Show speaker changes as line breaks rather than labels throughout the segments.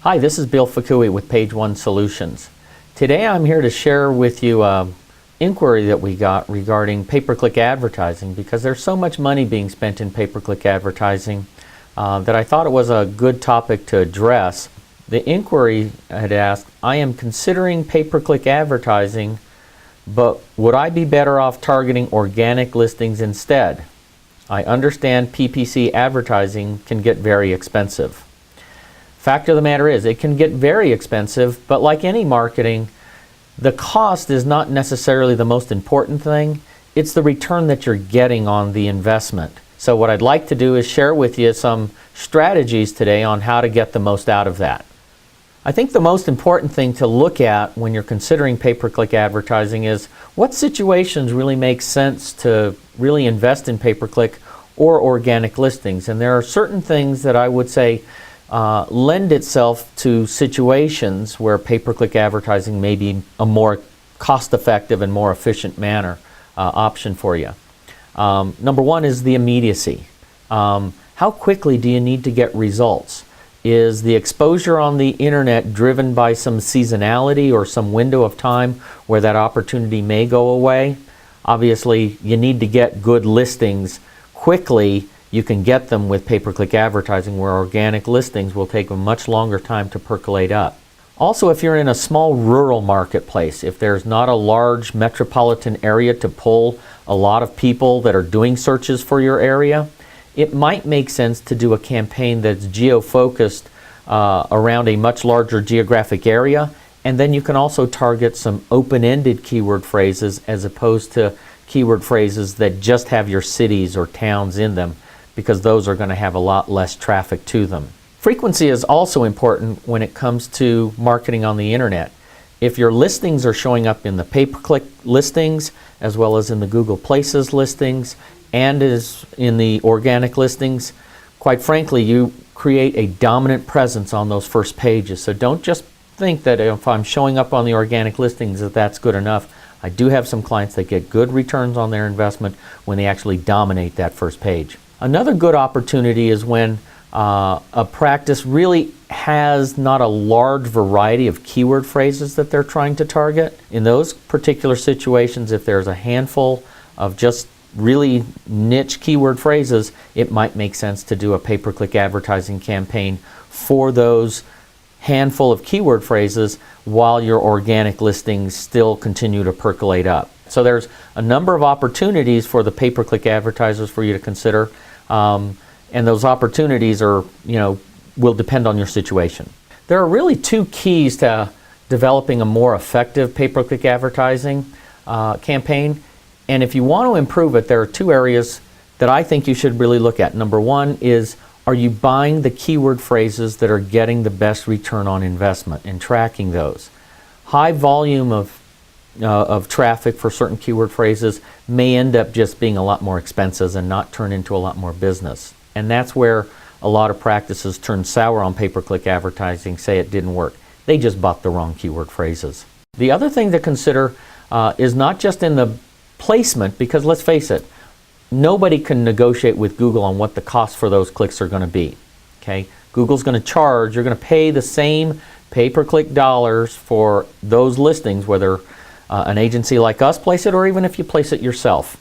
Hi, this is Bill Fukui with Page One Solutions. Today I'm here to share with you an inquiry that we got regarding pay-per-click advertising, because there's so much money being spent in pay-per-click advertising that I thought it was a good topic to address. The inquiry had asked, I am considering pay-per-click advertising, but would I be better off targeting organic listings instead? I understand PPC advertising can get very expensive. Fact of the matter is, it can get very expensive, but like any marketing, the cost is not necessarily the most important thing. It's the return that you're getting on the investment. So what I'd like to do is share with you some strategies today on how to get the most out of that. I think the most important thing to look at when you're considering pay-per-click advertising is what situations really make sense to really invest in pay-per-click or organic listings. And there are certain things that I would say lend itself to situations where pay-per-click advertising may be a more cost-effective and more efficient option for you. Number one is the immediacy. How quickly do you need to get results? Is the exposure on the internet driven by some seasonality or some window of time where that opportunity may go away? Obviously, you need to get good listings quickly. You can get them with pay-per-click advertising, where organic listings will take a much longer time to percolate up. Also, if you're in a small rural marketplace, if there's not a large metropolitan area to pull a lot of people that are doing searches for your area, it might make sense to do a campaign that's geo-focused around a much larger geographic area, and then you can also target some open-ended keyword phrases as opposed to keyword phrases that just have your cities or towns in them, because those are going to have a lot less traffic to them. Frequency is also important when it comes to marketing on the internet. If your listings are showing up in the pay-per-click listings, as well as in the Google Places listings, and is in the organic listings, quite frankly, you create a dominant presence on those first pages. So don't just think that if I'm showing up on the organic listings that that's good enough. I do have some clients that get good returns on their investment when they actually dominate that first page. Another good opportunity is when a practice really has not a large variety of keyword phrases that they're trying to target. In those particular situations, if there's a handful of just really niche keyword phrases, it might make sense to do a pay-per-click advertising campaign for those handful of keyword phrases while your organic listings still continue to percolate up. So there's a number of opportunities for the pay-per-click advertisers for you to consider, and those opportunities are, will depend on your situation. There are really two keys to developing a more effective pay-per-click advertising campaign, and if you want to improve it, there are two areas that I think you should really look at. Number one is, are you buying the keyword phrases that are getting the best return on investment and tracking those? High volume of traffic for certain keyword phrases may end up just being a lot more expensive and not turn into a lot more business. And that's where a lot of practices turn sour on pay-per-click advertising, say it didn't work. They just bought the wrong keyword phrases. The other thing to consider is not just in the placement, because let's face it, nobody can negotiate with Google on what the cost for those clicks are going to be. Okay? Google's going to charge, you're going to pay the same pay-per-click dollars for those listings, whether an agency like us place it or even if you place it yourself.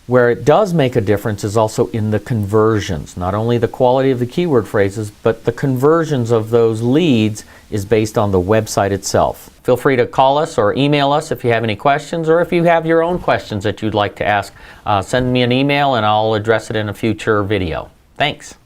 Where it does make a difference is also in the conversions. Not only the quality of the keyword phrases, but the conversions of those leads is based on the website itself. Feel free to call us or email us if you have any questions, or if you have your own questions that you'd like to ask, send me an email and I'll address it in a future video. Thanks.